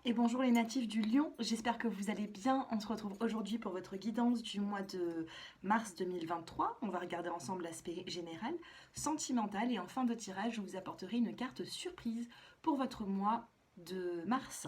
Et bonjour les natifs du Lion, j'espère que vous allez bien. On se retrouve aujourd'hui pour votre guidance du mois de mars 2023. On va regarder ensemble l'aspect général, sentimental et en fin de tirage, je vous apporterai une carte surprise pour votre mois de mars.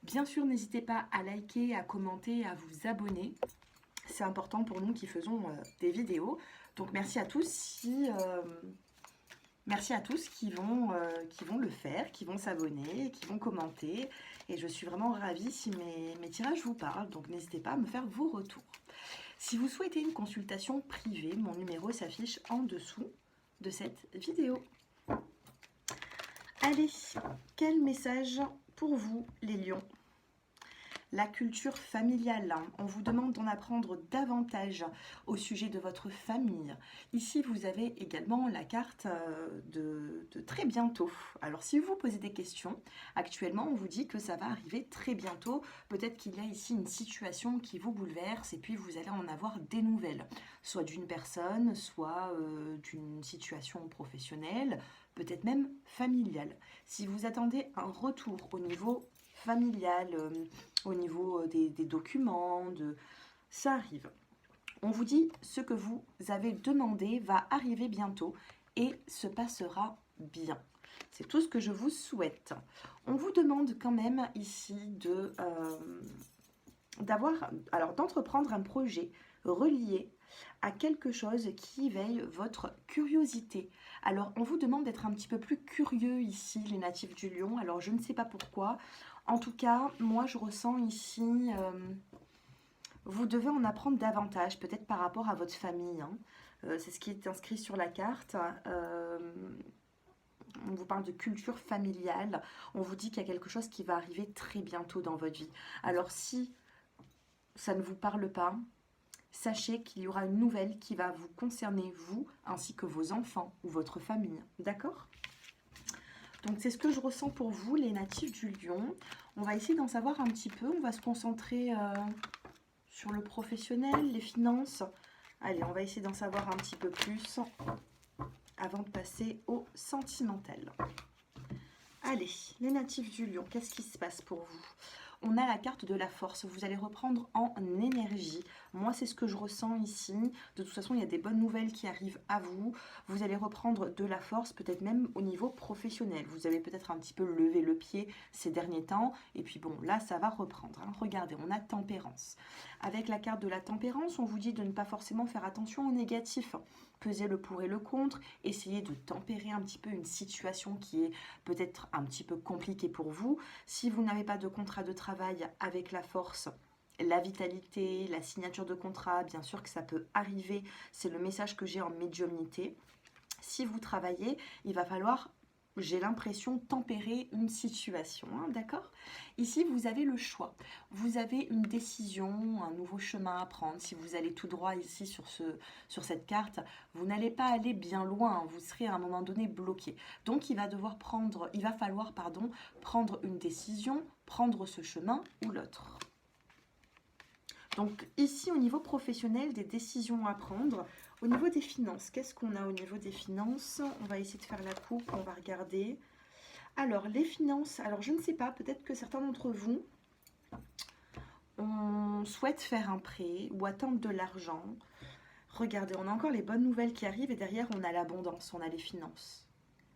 Bien sûr, n'hésitez pas à liker, à commenter, à vous abonner. C'est important pour nous qui faisons des vidéos. Donc merci à tous Merci à tous qui vont le faire, qui vont s'abonner, qui vont commenter. Et je suis vraiment ravie si mes tirages vous parlent. Donc n'hésitez pas à me faire vos retours. Si vous souhaitez une consultation privée, mon numéro s'affiche en dessous de cette vidéo. Allez, quel message pour vous les lions? La culture familiale. On vous demande d'en apprendre davantage au sujet de votre famille. Ici, vous avez également la carte de très bientôt. Alors, si vous vous posez des questions, actuellement, on vous dit que ça va arriver très bientôt. Peut-être qu'il y a ici une situation qui vous bouleverse et puis vous allez en avoir des nouvelles, soit d'une personne, soit d'une situation professionnelle, peut-être même familiale. Si vous attendez un retour au niveau familial, au niveau des documents, ça arrive. On vous dit ce que vous avez demandé va arriver bientôt et se passera bien. C'est tout ce que je vous souhaite. On vous demande quand même ici d'entreprendre un projet relié à quelque chose qui éveille votre curiosité. Alors, on vous demande d'être un petit peu plus curieux ici, les natifs du Lion. Alors, je ne sais pas pourquoi. En tout cas, moi, je ressens ici, vous devez en apprendre davantage, peut-être par rapport à votre famille. Hein. C'est ce qui est inscrit sur la carte. On vous parle de culture familiale. On vous dit qu'il y a quelque chose qui va arriver très bientôt dans votre vie. Alors, si ça ne vous parle pas, sachez qu'il y aura une nouvelle qui va vous concerner, vous, ainsi que vos enfants ou votre famille. D'accord ? Donc c'est ce que je ressens pour vous, les natifs du Lion. On va essayer d'en savoir un petit peu. On va se concentrer sur le professionnel, les finances. Allez, on va essayer d'en savoir un petit peu plus avant de passer au sentimental. Allez, les natifs du Lion, qu'est-ce qui se passe pour vous? On a la carte de la force, vous allez reprendre en énergie. Moi, c'est ce que je ressens ici. De toute façon, il y a des bonnes nouvelles qui arrivent à vous. Vous allez reprendre de la force, peut-être même au niveau professionnel. Vous avez peut-être un petit peu levé le pied ces derniers temps. Et puis bon, là, ça va reprendre. Hein. Regardez, on a tempérance. Avec la carte de la tempérance, on vous dit de ne pas forcément faire attention au négatif. Peser le pour et le contre, essayer de tempérer un petit peu une situation qui est peut-être un petit peu compliquée pour vous. Si vous n'avez pas de contrat de travail avec la force, la vitalité, la signature de contrat, bien sûr que ça peut arriver, c'est le message que j'ai en médiumnité. Si vous travaillez, il va falloir, j'ai l'impression, tempérer une situation, hein, d'accord? Ici, vous avez le choix. Vous avez une décision, un nouveau chemin à prendre. Si vous allez tout droit ici sur cette carte, vous n'allez pas aller bien loin. Vous serez à un moment donné bloqué. Donc, il va falloir prendre une décision, prendre ce chemin ou l'autre. Donc ici, au niveau professionnel, des décisions à prendre. Au niveau des finances, qu'est-ce qu'on a au niveau des finances? On va essayer de faire la coupe, on va regarder. Alors, les finances, alors je ne sais pas, peut-être que certains d'entre vous, on souhaite faire un prêt ou attendre de l'argent. Regardez, on a encore les bonnes nouvelles qui arrivent et derrière, on a l'abondance, on a les finances.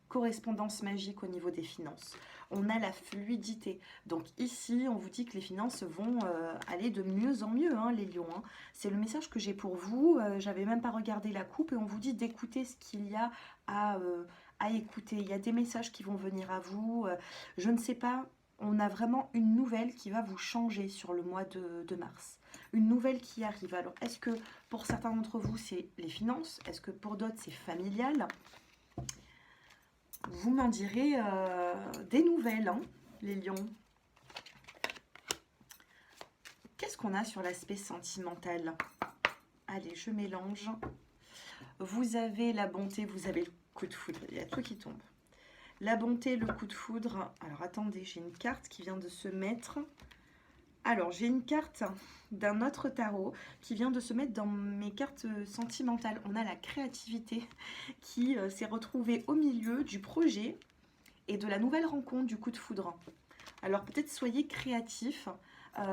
Correspondance magique au niveau des finances. On a la fluidité. Donc ici, on vous dit que les finances vont aller de mieux en mieux, hein, les lions. Hein. C'est le message que j'ai pour vous. J'avais même pas regardé la coupe et on vous dit d'écouter ce qu'il y a à écouter. Il y a des messages qui vont venir à vous. Je ne sais pas, on a vraiment une nouvelle qui va vous changer sur le mois de mars. Une nouvelle qui arrive. Alors, est-ce que pour certains d'entre vous, c'est les finances? Est-ce que pour d'autres, c'est familial? Vous m'en direz des nouvelles, hein, les lions. Qu'est-ce qu'on a sur l'aspect sentimental? Allez, je mélange. Vous avez la bonté, vous avez le coup de foudre. Il y a tout qui tombe. La bonté, le coup de foudre. Alors, attendez, j'ai une carte qui vient de se mettre. Alors, j'ai une carte d'un autre tarot qui vient de se mettre dans mes cartes sentimentales. On a la créativité qui s'est retrouvée au milieu du projet et de la nouvelle rencontre du coup de foudre. Alors peut-être soyez créatif.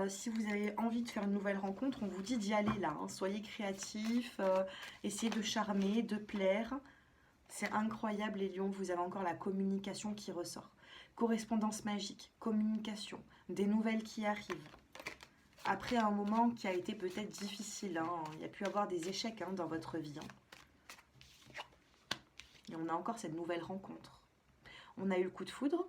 Si vous avez envie de faire une nouvelle rencontre, on vous dit d'y aller là, hein. Soyez créatif, essayez de charmer, de plaire. C'est incroyable les lions, vous avez encore la communication qui ressort. Correspondance magique, communication, des nouvelles qui arrivent. Après un moment qui a été peut-être difficile, hein. Il y a pu avoir des échecs, hein, dans votre vie, hein. Et on a encore cette nouvelle rencontre. On a eu le coup de foudre,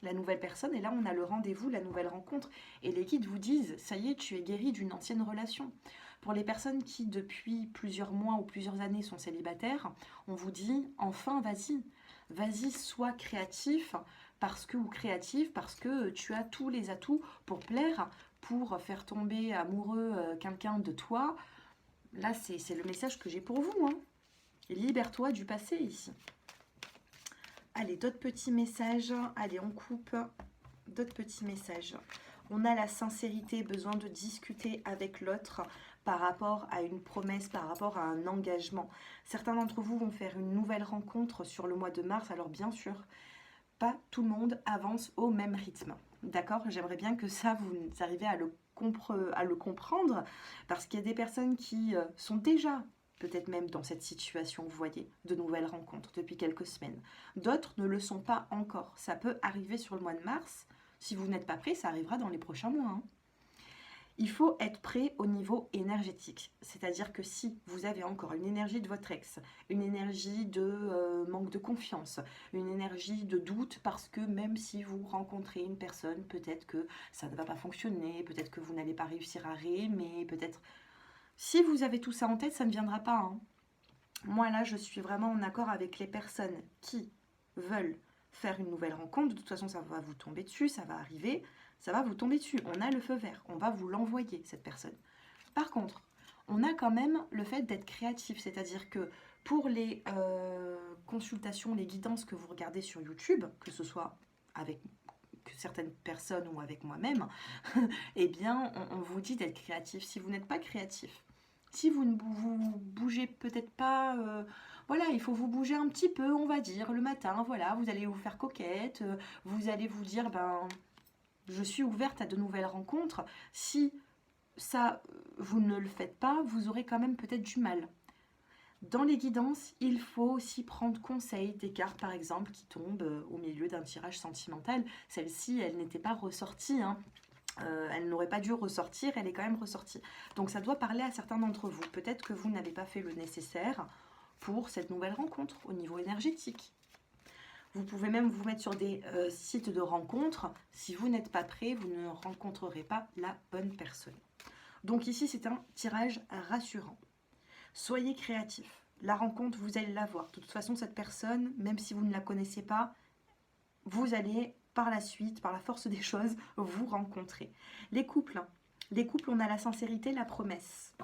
la nouvelle personne, et là on a le rendez-vous, la nouvelle rencontre. Et les guides vous disent, ça y est, tu es guéri d'une ancienne relation. Pour les personnes qui depuis plusieurs mois ou plusieurs années sont célibataires, on vous dit, enfin vas-y, vas-y, sois créatif, parce que, ou créative, parce que tu as tous les atouts pour plaire, pour faire tomber amoureux quelqu'un de toi. Là c'est le message que j'ai pour vous, hein. Libère-toi du passé ici. Allez, d'autres petits messages. Allez, on coupe. D'autres petits messages. On a la sincérité, besoin de discuter avec l'autre par rapport à une promesse, par rapport à un engagement. Certains d'entre vous vont faire une nouvelle rencontre sur le mois de mars. Alors bien sûr, pas tout le monde avance au même rythme. D'accord? J'aimerais bien que ça, vous arrivez à le comprendre. Parce qu'il y a des personnes qui sont déjà peut-être même dans cette situation, vous voyez, de nouvelles rencontres depuis quelques semaines. D'autres ne le sont pas encore. Ça peut arriver sur le mois de mars. Si vous n'êtes pas prêt, ça arrivera dans les prochains mois, hein. Il faut être prêt au niveau énergétique. C'est-à-dire que si vous avez encore une énergie de votre ex, une énergie de manque de confiance, une énergie de doute parce que même si vous rencontrez une personne, peut-être que ça ne va pas fonctionner, peut-être que vous n'allez pas réussir à réaimer, peut-être... Si vous avez tout ça en tête, ça ne viendra pas, hein. Moi, là, je suis vraiment en accord avec les personnes qui veulent faire une nouvelle rencontre. De toute façon, ça va vous tomber dessus, ça va arriver, ça va vous tomber dessus. On a le feu vert, on va vous l'envoyer, cette personne. Par contre, on a quand même le fait d'être créatif, c'est-à-dire que pour les consultations, les guidances que vous regardez sur YouTube, que ce soit avec certaines personnes ou avec moi-même, eh bien, on vous dit d'être créatif. Si vous n'êtes pas créatif, si vous ne vous bougez peut-être pas, voilà, il faut vous bouger un petit peu, on va dire, le matin, voilà, vous allez vous faire coquette, vous allez vous dire, ben, je suis ouverte à de nouvelles rencontres. Si ça, vous ne le faites pas, vous aurez quand même peut-être du mal. Dans les guidances, il faut aussi prendre conseil des cartes, par exemple, qui tombent au milieu d'un tirage sentimental. Celle-ci, elle n'était pas ressortie, hein. Elle n'aurait pas dû ressortir, elle est quand même ressortie. Donc ça doit parler à certains d'entre vous. Peut-être que vous n'avez pas fait le nécessaire pour cette nouvelle rencontre au niveau énergétique. Vous pouvez même vous mettre sur des sites de rencontres. Si vous n'êtes pas prêt, vous ne rencontrerez pas la bonne personne. Donc ici, c'est un tirage rassurant. Soyez créatif. La rencontre, vous allez la voir. De toute façon, cette personne, même si vous ne la connaissez pas, vous allez par la suite, par la force des choses, vous rencontrer. Les couples, on a la sincérité, la promesse.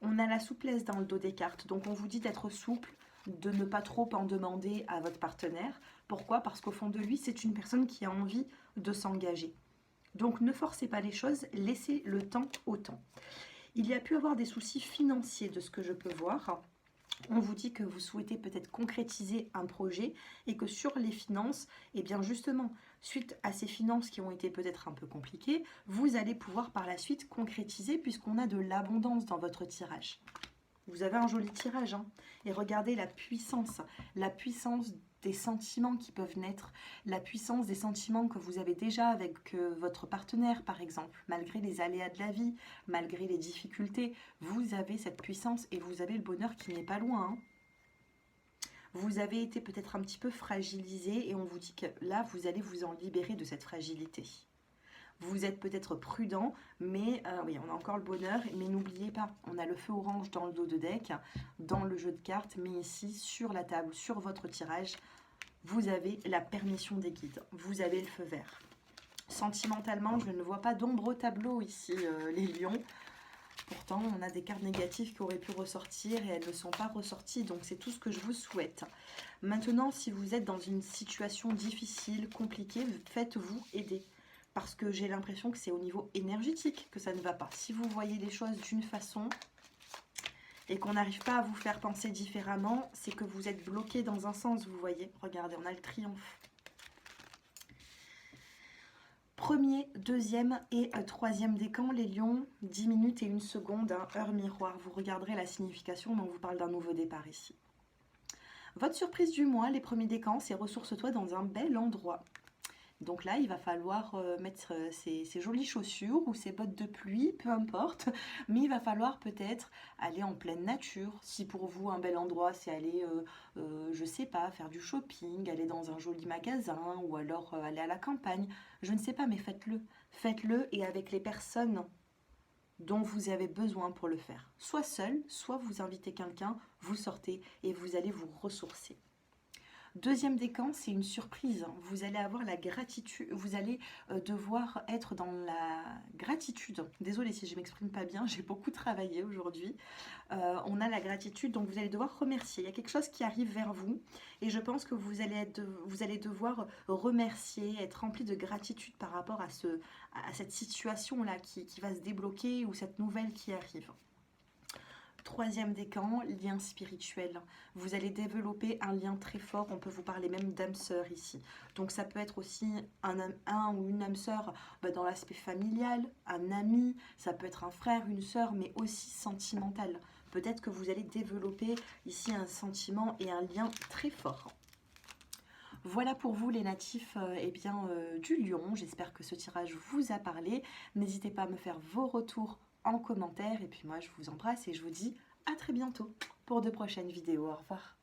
On a la souplesse dans le dos des cartes. Donc on vous dit d'être souple, de ne pas trop en demander à votre partenaire. Pourquoi? Parce qu'au fond de lui, c'est une personne qui a envie de s'engager. Donc ne forcez pas les choses, laissez le temps au temps. Il y a pu avoir des soucis financiers de ce que je peux voir. On vous dit que vous souhaitez peut-être concrétiser un projet et que sur les finances, eh bien justement, suite à ces finances qui ont été peut-être un peu compliquées, vous allez pouvoir par la suite concrétiser puisqu'on a de l'abondance dans votre tirage. Vous avez un joli tirage, hein. Et regardez la puissance des sentiments qui peuvent naître, la puissance des sentiments que vous avez déjà avec votre partenaire, par exemple. Malgré les aléas de la vie, malgré les difficultés, vous avez cette puissance et vous avez le bonheur qui n'est pas loin, hein. Vous avez été peut-être un petit peu fragilisé et on vous dit que là, vous allez vous en libérer de cette fragilité. Vous êtes peut-être prudent, mais oui, on a encore le bonheur. Mais n'oubliez pas, on a le feu orange dans le dos de deck, dans le jeu de cartes, mais ici, sur la table, sur votre tirage, vous avez la permission des guides. Vous avez le feu vert. Sentimentalement, je ne vois pas d'ombre au tableau ici, les lions. Pourtant, on a des cartes négatives qui auraient pu ressortir et elles ne sont pas ressorties. Donc, c'est tout ce que je vous souhaite. Maintenant, si vous êtes dans une situation difficile, compliquée, faites-vous aider. Parce que j'ai l'impression que c'est au niveau énergétique que ça ne va pas. Si vous voyez les choses d'une façon et qu'on n'arrive pas à vous faire penser différemment, c'est que vous êtes bloqué dans un sens, vous voyez. Regardez, on a le triomphe. Premier, deuxième et troisième décan, les lions, 10 minutes et 1 seconde, hein, heure miroir. Vous regarderez la signification, mais on vous parle d'un nouveau départ ici. Votre surprise du mois, les premiers décans, c'est ressource-toi dans un bel endroit. Donc là, il va falloir mettre ses jolies chaussures ou ses bottes de pluie, peu importe. Mais il va falloir peut-être aller en pleine nature. Si pour vous, un bel endroit, c'est aller, je sais pas, faire du shopping, aller dans un joli magasin ou alors aller à la campagne. Je ne sais pas, mais faites-le. Faites-le et avec les personnes dont vous avez besoin pour le faire. Soit seul, soit vous invitez quelqu'un, vous sortez et vous allez vous ressourcer. Deuxième décan, c'est une surprise. Vous allez avoir la gratitude, vous allez devoir être dans la gratitude. Désolée si je ne m'exprime pas bien, j'ai beaucoup travaillé aujourd'hui. On a la gratitude, donc vous allez devoir remercier. Il y a quelque chose qui arrive vers vous et je pense que vous allez devoir remercier, être rempli de gratitude par rapport à cette situation-là qui va se débloquer ou cette nouvelle qui arrive. Troisième décan, lien spirituel. Vous allez développer un lien très fort. On peut vous parler même d'âme sœur ici. Donc ça peut être aussi un ou une âme sœur dans l'aspect familial, un ami, ça peut être un frère, une sœur, mais aussi sentimental. Peut-être que vous allez développer ici un sentiment et un lien très fort. Voilà pour vous les natifs du lion. J'espère que ce tirage vous a parlé. N'hésitez pas à me faire vos retours en commentaire. Et puis moi, je vous embrasse et je vous dis à très bientôt pour de prochaines vidéos. Au revoir.